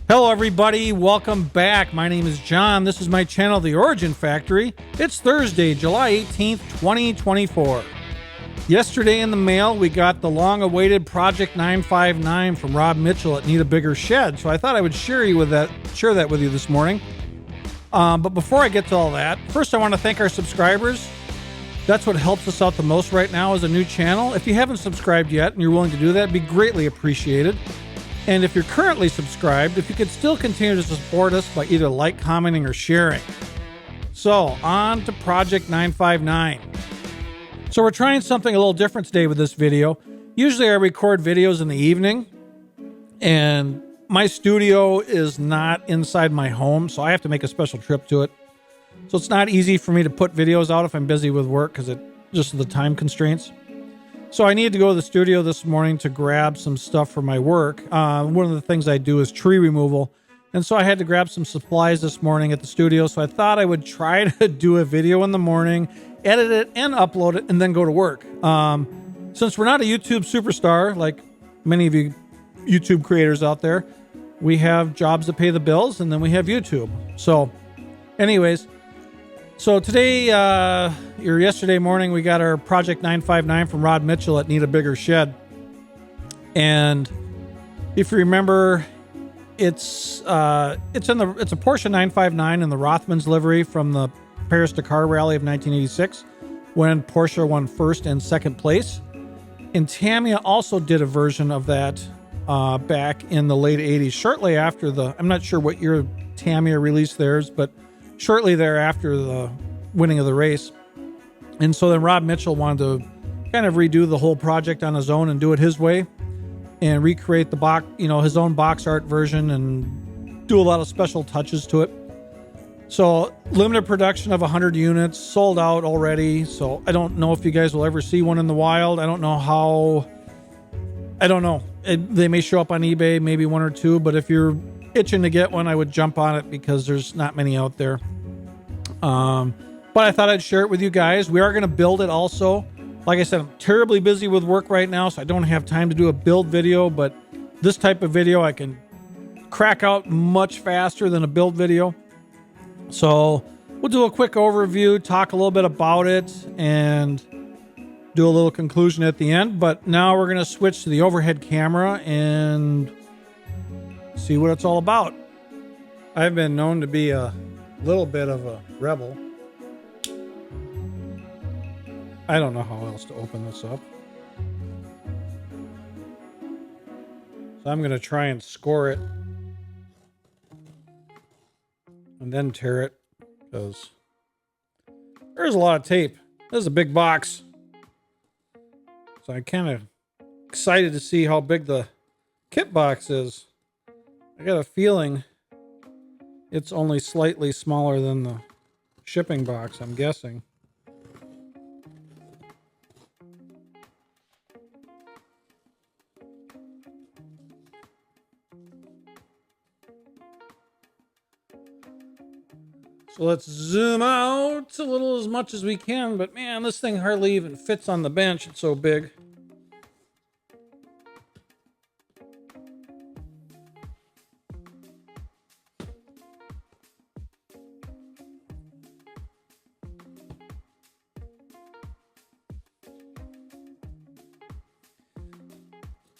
Hello everybody, welcome back. My name is John. This is my channel, The Origin Factory. It's Thursday, July 18th, 2024. Yesterday in the mail, we got the long-awaited Project 959 from Rob Mitchell at Need a Bigger Shed. So I thought I would share that with you this morning. But before I get to all that, first I want to thank our subscribers. That's what helps us out the most right now as a new channel. If you haven't subscribed yet and you're willing to do that, it'd be greatly appreciated. And if you're currently subscribed, if you could still continue to support us by either like, commenting, or sharing. So, on to Project 959. So we're trying something a little different today with this video. Usually I record videos in the evening, and my studio is not inside my home, so I have to make a special trip to it. So it's not easy for me to put videos out if I'm busy with work because it just the time constraints. So I needed to go to the studio this morning to grab some stuff for my work. One of the things I do is tree removal. And so I had to grab some supplies this morning at the studio. So I thought I would try to do a video in the morning, edit it and upload it, and then go to work. Since we're not a YouTube superstar, like many of you YouTube creators out there, we have jobs that pay the bills, and then we have YouTube. So anyways, so today, or yesterday morning, we got our Project 959 from Rod Mitchell at Need a Bigger Shed. And if you remember, it's a Porsche 959 in the Rothmans livery from the Paris-Dakar Rally of 1986, when Porsche won first and second place. And Tamiya also did a version of that back in the late 80s, shortly after I'm not sure what year Tamiya released theirs, but shortly thereafter the winning of the race. And so then Rob Mitchell wanted to kind of redo the whole project on his own and do it his way and recreate the box, his own box art version and do a lot of special touches to it. So limited production of 100 units, sold out already. So I don't know if you guys will ever see one in the wild. I don't know. They may show up on eBay, maybe one or two, but if you're itching to get one, I would jump on it because there's not many out there. But I thought I'd share it with you guys. We are going to build it also. Like I said, I'm terribly busy with work right now, so I don't have time to do a build video, but this type of video I can crack out much faster than a build video. So we'll do a quick overview, talk a little bit about it, and do a little conclusion at the end. But now we're going to switch to the overhead camera and see what it's all about. I've been known to be a little bit of a rebel. I don't know how else to open this up. So I'm going to try and score it and then tear it because there's a lot of tape. This is a big box. So I'm kind of excited to see how big the kit box is. I got a feeling it's only slightly smaller than the shipping box, I'm guessing. So let's zoom out a little as much as we can, but man, this thing hardly even fits on the bench. It's so big.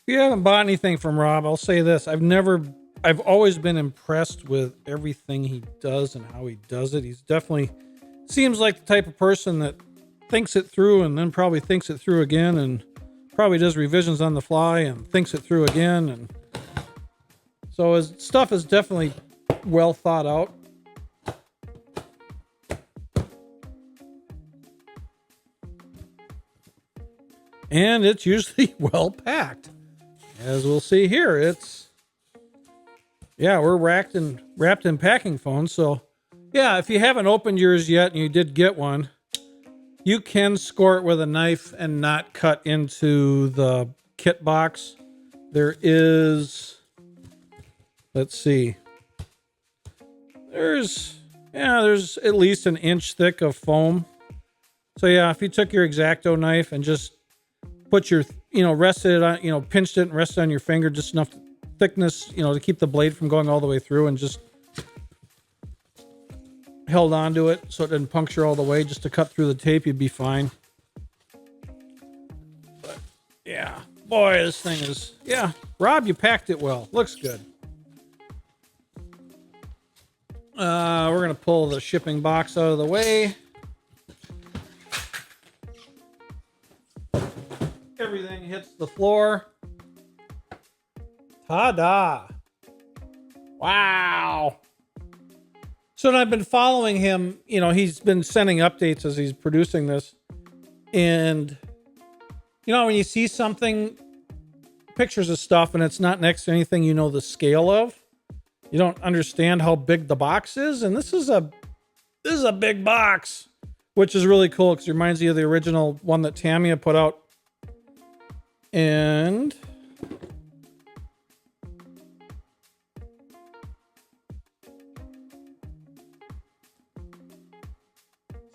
If you haven't bought anything from Rob, I'll say this. I've always been impressed with everything he does and how he does it. He's definitely seems like the type of person that thinks it through and then probably thinks it through again and probably does revisions on the fly and thinks it through again. And so his stuff is definitely well thought out. And it's usually well packed. As we'll see here, we're wrapped in packing foam. So yeah, if you haven't opened yours yet and you did get one, you can score it with a knife and not cut into the kit box. There is, let's see, there's at least an inch thick of foam. So yeah, if you took your X-Acto knife and just put your, rested it on, pinched it and rested on your finger just enough thickness, to keep the blade from going all the way through, and just held onto it so it didn't puncture all the way. Just to cut through the tape, you'd be fine. But yeah, boy, this thing is, Rob, you packed it well. Looks good. We're going to pull the shipping box out of the way. Everything hits the floor. Ta-da. Wow. So I've been following him. He's been sending updates as he's producing this. And, when you see something, pictures of stuff, and it's not next to anything the scale of, you don't understand how big the box is. And this is a big box, which is really cool because it reminds you of the original one that Tamiya put out. And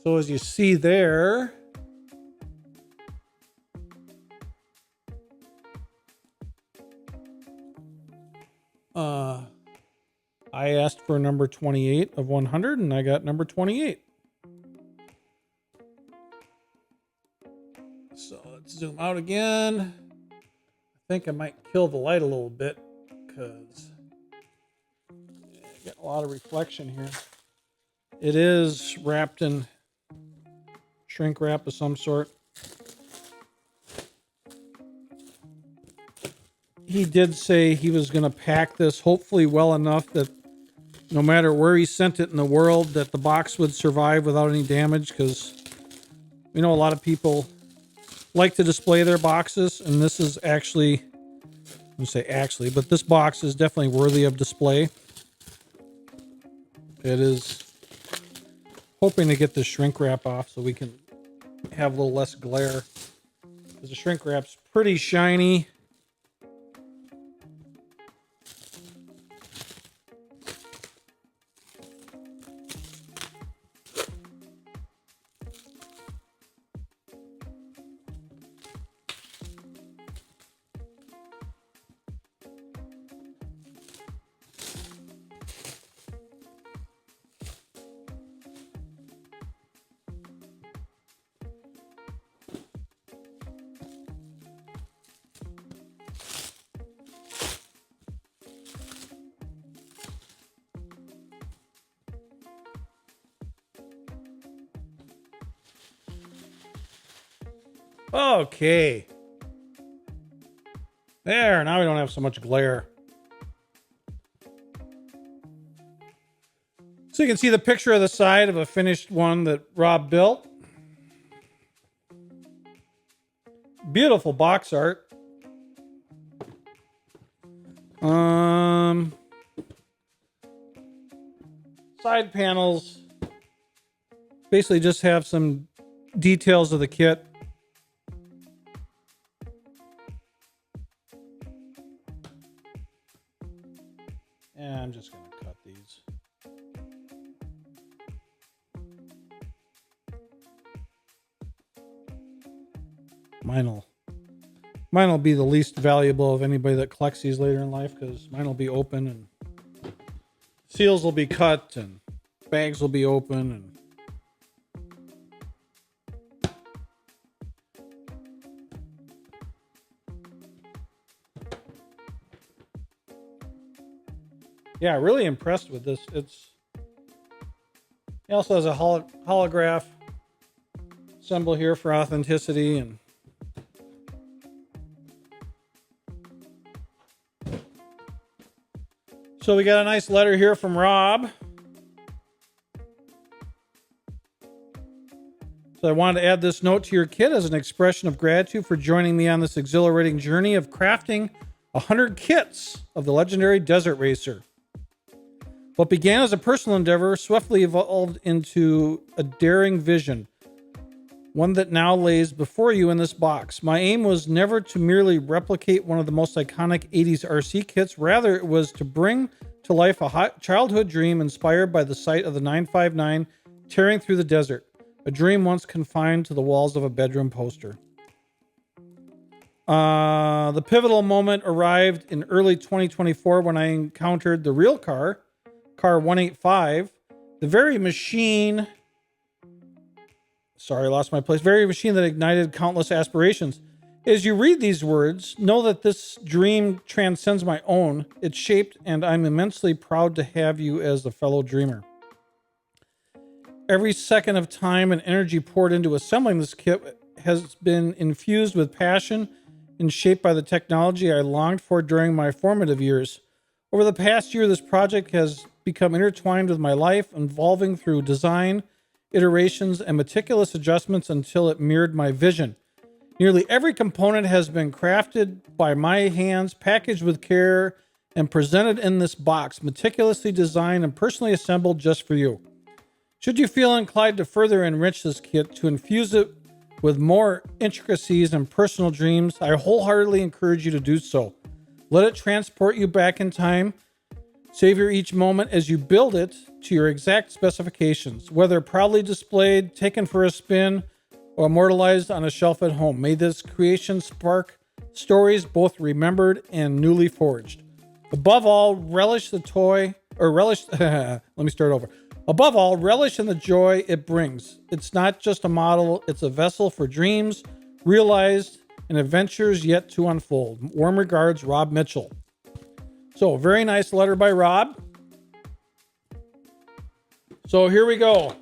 so as you see there, I asked for number 28 of 100 and I got number 28. So let's zoom out again. I think I might kill the light a little bit because I get a lot of reflection here. It is wrapped in shrink wrap of some sort. He did say he was going to pack this hopefully well enough that no matter where he sent it in the world, that the box would survive without any damage, because we know a lot of people like to display their boxes, and this is actually, but this box is definitely worthy of display. It is hoping to get the shrink wrap off so we can have a little less glare, because the shrink wrap's pretty shiny. Okay. There, now we don't have so much glare. So you can see the picture of the side of a finished one that Rob built. Beautiful box art. Side panels basically just have some details of the kit. And I'm just going to cut these. Mine will be the least valuable of anybody that collects these later in life, because mine will be open and seals will be cut and bags will be open and yeah, really impressed with this. It also has a holograph symbol here for authenticity, and so we got a nice letter here from Rob. So I wanted to add this note to your kit as an expression of gratitude for joining me on this exhilarating journey of crafting 100 kits of the legendary Desert Racer. What began as a personal endeavor swiftly evolved into a daring vision, one that now lays before you in this box. My aim was never to merely replicate one of the most iconic 80s RC kits. Rather, it was to bring to life a childhood dream inspired by the sight of the 959 tearing through the desert, a dream once confined to the walls of a bedroom poster. The pivotal moment arrived in early 2024 when I encountered the real car 185, the very machine. Sorry, I lost my place. Very machine that ignited countless aspirations. As you read these words, know that this dream transcends my own. It's shaped, and I'm immensely proud to have you as a fellow dreamer. Every second of time and energy poured into assembling this kit has been infused with passion and shaped by the technology I longed for during my formative years. Over the past year, this project has become intertwined with my life, evolving through design, iterations, and meticulous adjustments until it mirrored my vision. Nearly every component has been crafted by my hands, packaged with care, and presented in this box, meticulously designed and personally assembled just for you. Should you feel inclined to further enrich this kit, to infuse it with more intricacies and personal dreams, I wholeheartedly encourage you to do so. Let it transport you back in time. Savor each moment as you build it to your exact specifications, whether proudly displayed, taken for a spin, or immortalized on a shelf at home. May this creation spark stories both remembered and newly forged. Above all, relish the toy, or relish, let me start over. Above all, relish in the joy it brings. It's not just a model, it's a vessel for dreams realized and adventures yet to unfold. Warm regards, Rob Mitchell. So, very nice letter by Rob. So, here we go.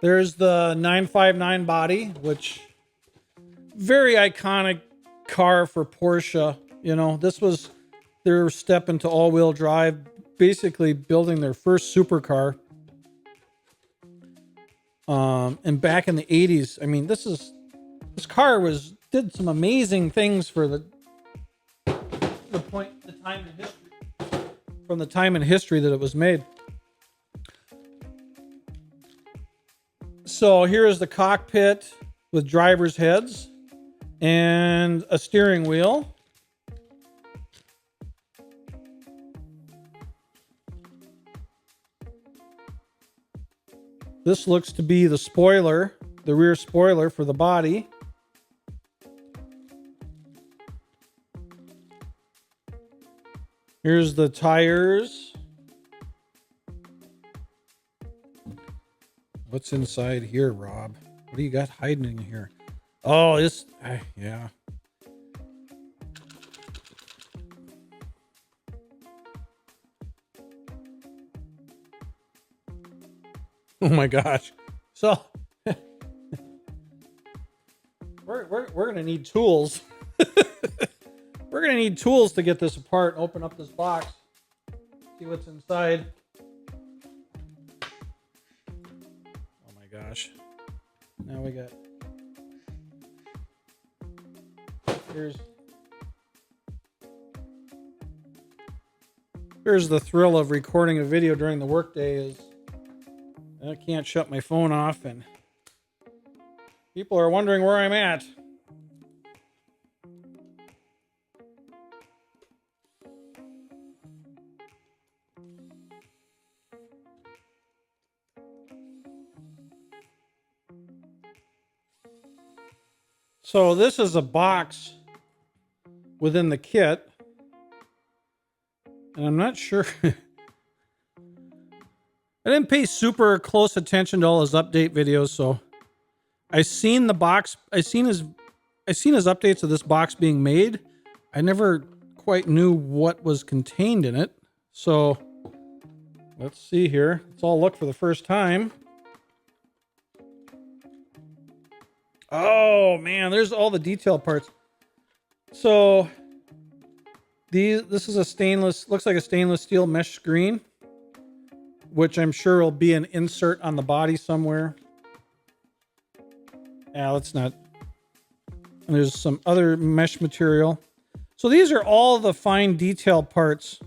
There's the 959 body, which very iconic car for Porsche. You know, this was their step into all-wheel drive, basically building their first supercar. And back in the 80s, I mean, this car did some amazing things for the time in history, from the time in history that it was made. So here is the cockpit with driver's heads and a steering wheel. This looks to be the spoiler, the rear spoiler for the body. Here's the tires. What's inside here, Rob? What do you got hiding in here? Oh, yeah. Oh my gosh. So we're gonna need tools. We're gonna need tools to get this apart and open up this box. See what's inside. Oh my gosh. Now we got here's the thrill of recording a video during the workday is I can't shut my phone off and people are wondering where I'm at. So this is a box within the kit. And I'm not sure I didn't pay super close attention to all his update videos, so I seen his updates of this box being made. I never quite knew what was contained in it. So let's see here. Let's all look for the first time. Oh man, there's all the detail parts. So this is looks like a stainless steel mesh screen, which I'm sure will be an insert on the body somewhere. Yeah, let's not. And there's some other mesh material. So these are all the fine detail parts.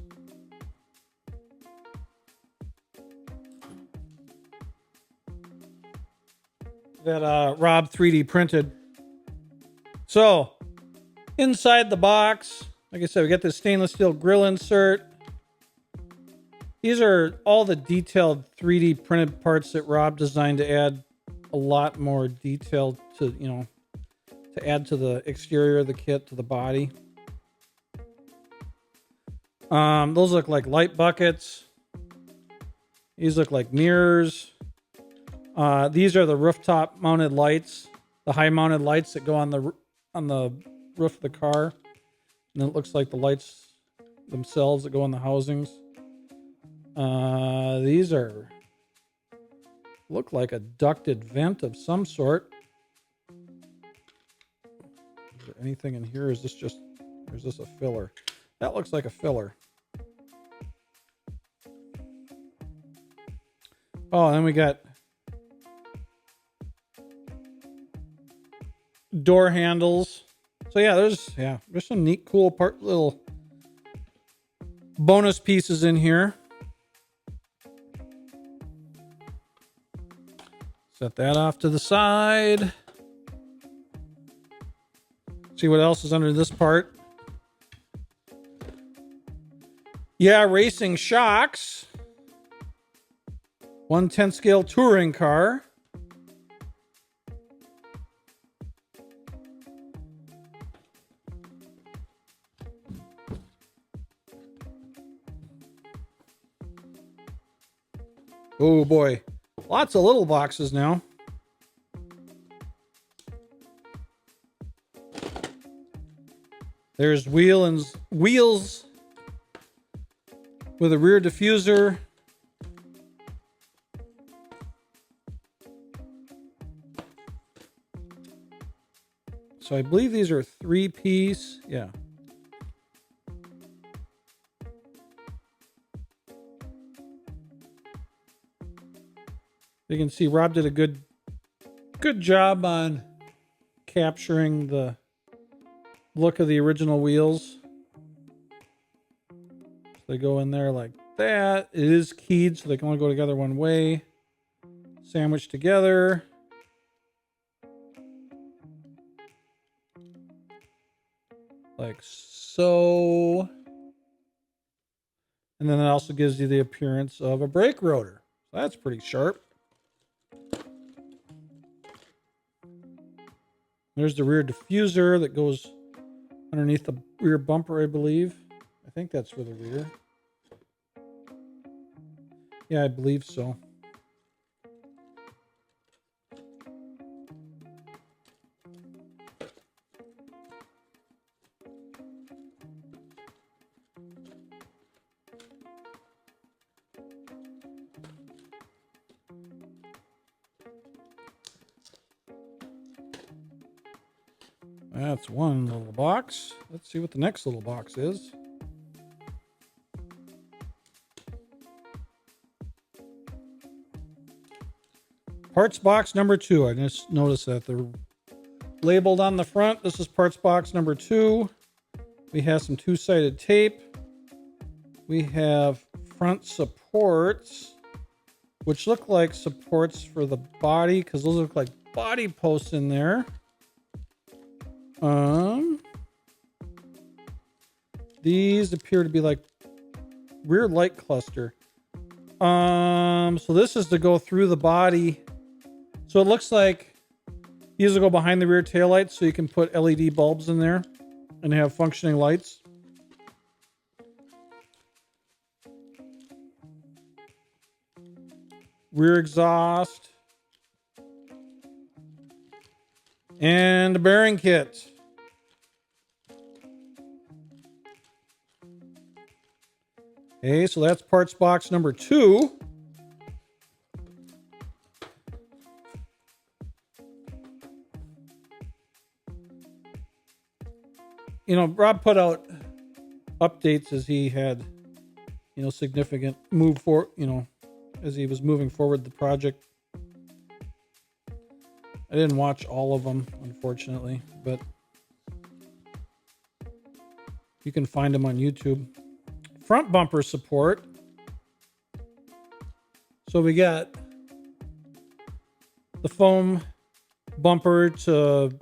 That Rob 3D printed. So inside the box, like I said, we got this stainless steel grill insert. These are all the detailed 3D printed parts that Rob designed to add a lot more detail to, you know, to add to the exterior of the kit, to the body. Those look like light buckets. These look like mirrors. These are the rooftop mounted lights, the high mounted lights that go on the roof of the car. And then it looks like the lights themselves that go on the housings. These look like a ducted vent of some sort. Is there anything in here? Or is this a filler? That looks like a filler. Oh, and then we got door handles. So yeah, there's some neat, cool little bonus pieces in here. Set that off to the side. See what else is under this part. Yeah, racing shocks. 1/10 scale touring car. Oh boy, lots of little boxes now. There's wheels with a rear diffuser. So I believe these are 3-piece. Yeah. You can see Rob did a good job on capturing the look of the original wheels. So they go in there like that. It is keyed, so they can only go together one way. Sandwiched together. Like so. And then it also gives you the appearance of a brake rotor. So that's pretty sharp. There's the rear diffuser that goes underneath the rear bumper, I believe. I think that's for the rear. Yeah, I believe so. That's one little box. Let's see what the next little box is. Parts box number 2. I just noticed that they're labeled on the front. This is parts box number 2. We have some 2-sided tape. We have front supports, which look like supports for the body, because those look like body posts in there. These appear to be like rear light cluster. So this is to go through the body. So it looks like these will go behind the rear taillights, so you can put LED bulbs in there and have functioning lights. Rear exhaust. And a bearing kit. Okay, so that's parts box number 2. You know, Rob put out updates as he had, you know, significant move for, you know, as he was moving forward the project. I didn't watch all of them, unfortunately, but you can find them on YouTube. Front bumper support. So we got the foam bumper to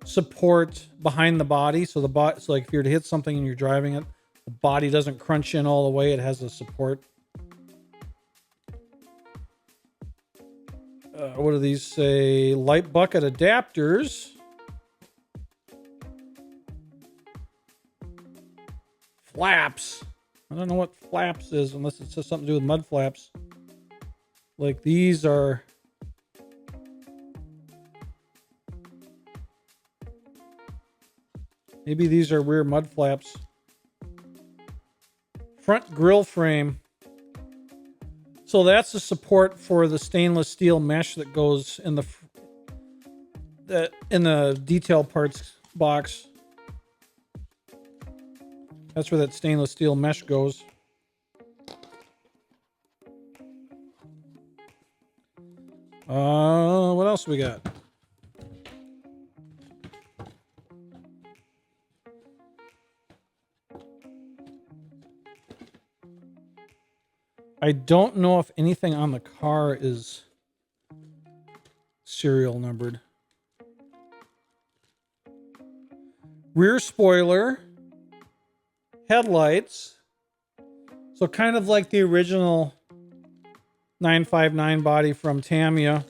support behind the body. So so like if you were to hit something and you're driving it, the body doesn't crunch in all the way. It has a support. what do these say? Light bucket adapters. Flaps. I don't know what flaps is unless it says something to do with mud flaps. Like these are... Maybe these are rear mud flaps. Front grill frame. So that's the support for the stainless steel mesh that goes in the detail parts box. That's where that stainless steel mesh goes. What else we got? I don't know if anything on the car is serial numbered. Rear spoiler. Headlights. So kind of like the original 959 body from Tamiya.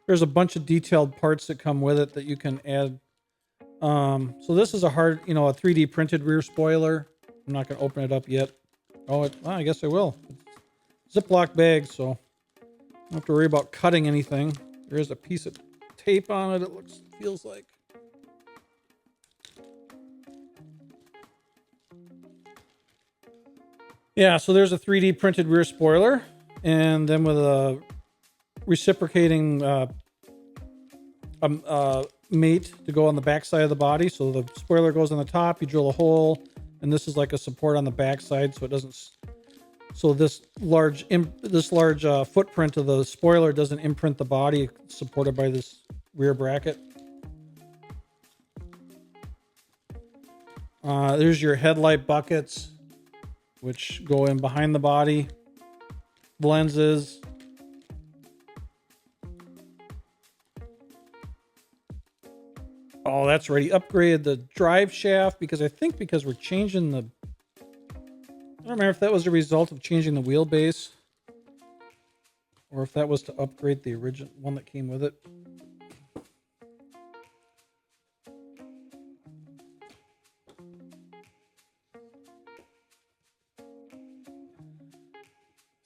There's a bunch of detailed parts that come with it that you can add. So this is a 3D printed rear spoiler. I'm not going to open it up yet. Oh, I guess I will. Ziploc bag, so I don't have to worry about cutting anything. There is a piece of tape on it, feels like. Yeah, so there's a 3D printed rear spoiler, and then with a reciprocating mate to go on the back side of the body. So the spoiler goes on the top, you drill a hole, and this is like a support on the back side, so it doesn't. So this large footprint of the spoiler doesn't imprint the body. It's supported by this rear bracket. There's your headlight buckets, which go in behind the body. Lenses. Oh, that's right. He upgraded the drive shaft because we're changing the... I don't remember if that was a result of changing the wheelbase or if that was to upgrade the original one that came with it.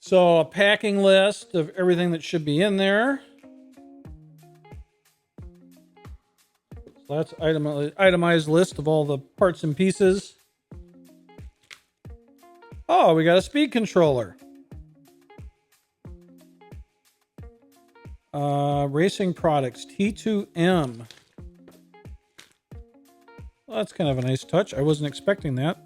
So a packing list of everything that should be in there. So that's itemized list of all the parts and pieces. Oh, we got a speed controller. Racing products, T2M. Well, that's kind of a nice touch. I wasn't expecting that.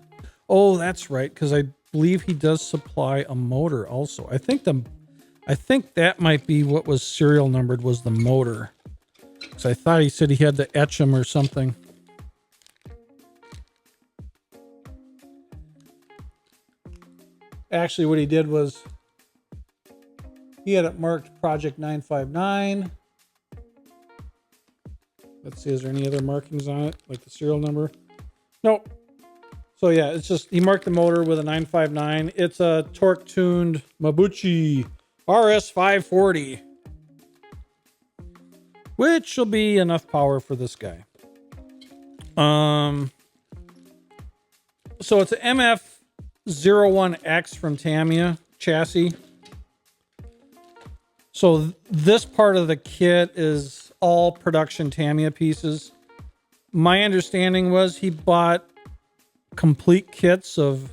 Oh, that's right, because I believe he does supply a motor also. I think that might be what was serial numbered, was the motor. Because I thought he said he had to etch them or something. Actually, what he did was he had it marked Project 959. Let's see, is there any other markings on it, like the serial number? Nope. So yeah, it's just, he marked the motor with a 959. It's a torque-tuned Mabuchi RS540, which will be enough power for this guy. So it's an MF01X from Tamiya chassis. So this part of the kit is all production Tamiya pieces. My understanding was he bought complete kits of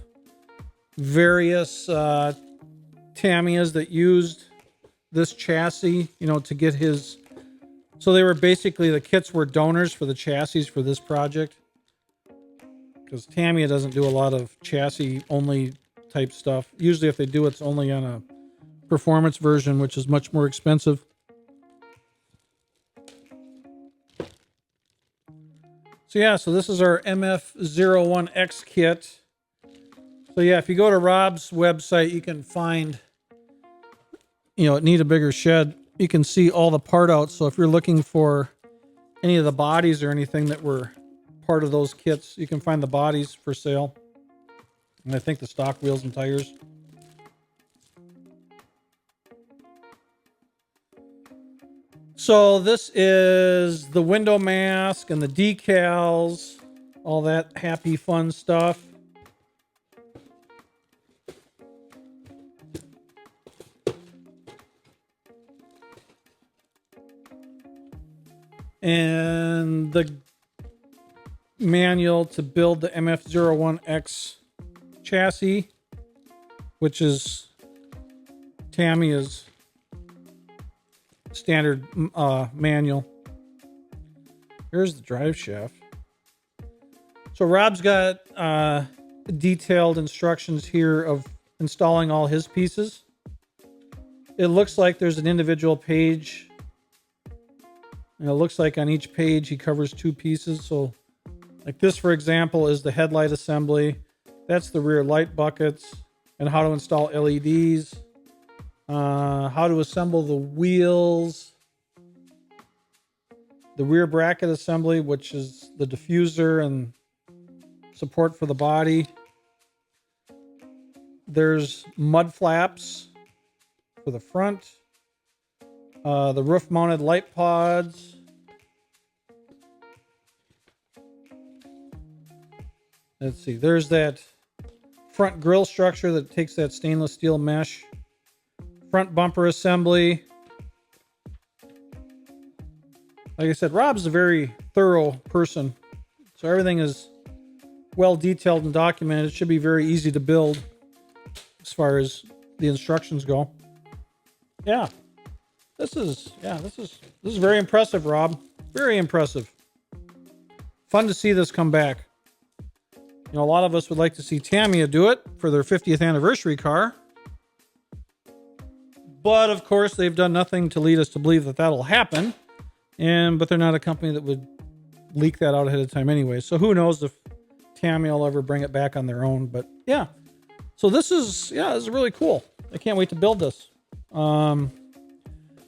various Tamiyas that used this chassis, to get his... So they were basically, the kits were donors for the chassis for this project. Because Tamiya doesn't do a lot of chassis only type stuff. Usually if they do, it's only on a performance version, which is much more expensive. So yeah, so this is our MF01X kit. So yeah, if you go to Rob's website, you can find, it need a bigger shed. You can see all the part outs. So if you're looking for any of the bodies or anything that were part of those kits, you can find the bodies for sale. And I think the stock wheels and tires. So this is the window mask and the decals, all that happy fun stuff. And the manual to build the MF-01X chassis, which is Tamiya's standard manual. Here's the drive shaft. So Rob's got detailed instructions here of installing all his pieces. It looks like there's an individual page. And it looks like on each page he covers two pieces. So like this, for example, is the headlight assembly. That's the rear light buckets and how to install LEDs. How to assemble the wheels. The rear bracket assembly, which is the diffuser and support for the body. There's mud flaps for the front. The roof mounted light pods. Let's see, there's that front grille structure that takes that stainless steel mesh. Front bumper assembly. Like I said, Rob's a very thorough person. So everything is well detailed and documented. It should be very easy to build as far as the instructions go. Yeah. This is very impressive, Rob. Very impressive. Fun to see this come back. You know, a lot of us would like to see Tamiya do it for their 50th anniversary car. But of course, they've done nothing to lead us to believe that that'll happen. But they're not a company that would leak that out ahead of time anyway. So who knows if Tamiya will ever bring it back on their own. But yeah. So this is really cool. I can't wait to build this.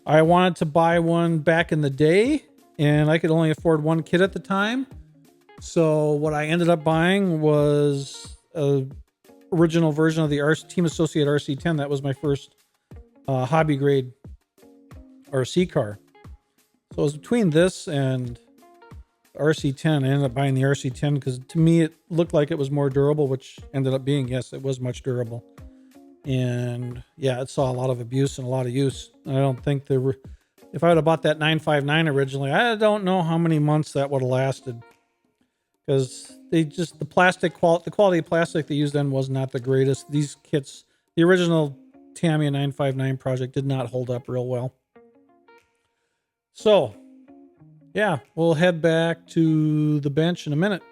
I wanted to buy one back in the day, and I could only afford one kit at the time. So what I ended up buying was a original version of the Team Associate RC10. That was my first hobby grade RC car. So it was between this and RC10. I ended up buying the RC10 because to me it looked like it was more durable, which ended up being, yes, it was much durable. And yeah, it saw a lot of abuse and a lot of use. I don't think there were, if I would have bought that 959 originally, I don't know how many months that would have lasted. Because the quality of plastic they used then was not the greatest. These kits, the original Tamiya 959 project did not hold up real well. So, yeah, we'll head back to the bench in a minute.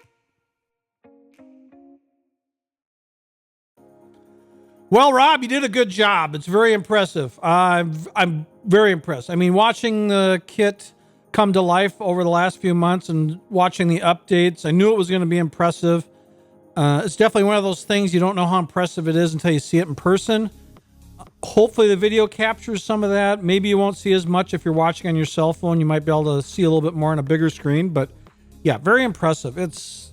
Well, Rob, you did a good job. It's very impressive. I'm very impressed. I mean, watching the kit come to life over the last few months and watching the updates, I knew it was going to be impressive. It's definitely one of those things you don't know how impressive it is until you see it in person. Hopefully the video captures some of that. Maybe you won't see as much if you're watching on your cell phone. You might be able to see a little bit more on a bigger screen, but yeah, very impressive. It's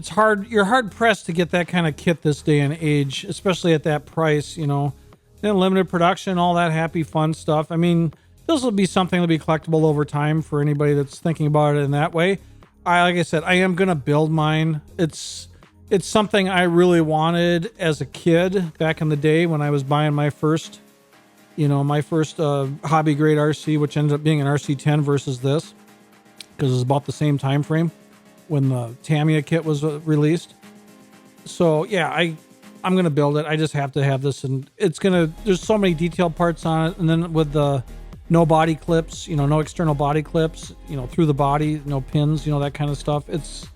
hard. You're hard pressed to get that kind of kit this day and age, especially at that price, you know, then limited production, all that happy fun stuff. I mean, this will be something that'll be collectible over time for anybody that's thinking about it in that way. Like I said, I am going to build mine. It's something I really wanted as a kid back in the day when I was buying my first hobby grade RC, which ended up being an RC10 versus this, because it was about the same time frame when the Tamiya kit was released. So yeah, I'm going to build it. I just have to have this, and there's so many detailed parts on it. And then with the no body clips, no external body clips, through the body, no pins, that kind of stuff. It's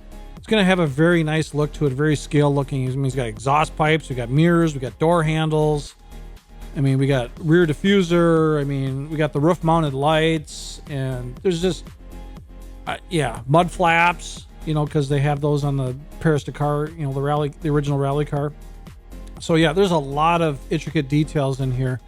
going to have a very nice look to it, very scale looking. I mean, it's got exhaust pipes, we got mirrors, we got door handles. I mean, we got rear diffuser. I mean, we got the roof mounted lights, and there's just, mud flaps, because they have those on the Paris Dakar, the original rally car. So yeah, there's a lot of intricate details in here.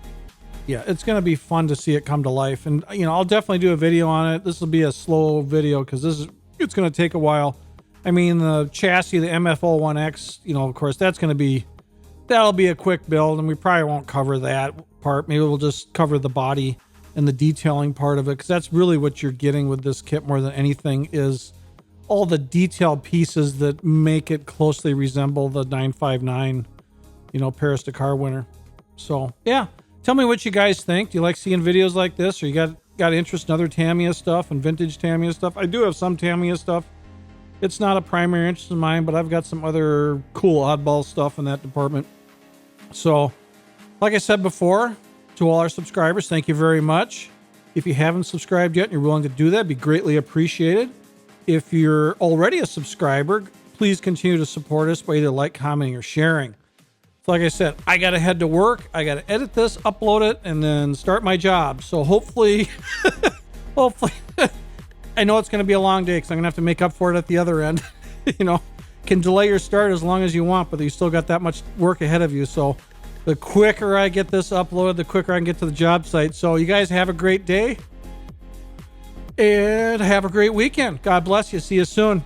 Yeah, it's going to be fun to see it come to life. And, I'll definitely do a video on it. This will be a slow video because it's going to take a while. I mean, the chassis, the MF-01X, of course, that'll be a quick build, and we probably won't cover that part. Maybe we'll just cover the body and the detailing part of it, because that's really what you're getting with this kit more than anything, is all the detailed pieces that make it closely resemble the 959, Paris Dakar winner. So yeah, tell me what you guys think. Do you like seeing videos like this, or you got interest in other Tamiya stuff and vintage Tamiya stuff? I do have some Tamiya stuff. It's not a primary interest of mine, but I've got some other cool oddball stuff in that department. So like I said before, to all our subscribers, thank you very much. If you haven't subscribed yet and you're willing to do that, it'd be greatly appreciated. If you're already a subscriber, please continue to support us by either like, commenting, or sharing. So like I said, I got to head to work. I got to edit this, upload it, and then start my job. So hopefully, I know it's going to be a long day because I'm going to have to make up for it at the other end. Can delay your start as long as you want, but you still got that much work ahead of you. So the quicker I get this uploaded, the quicker I can get to the job site. So you guys have a great day and have a great weekend. God bless you. See you soon.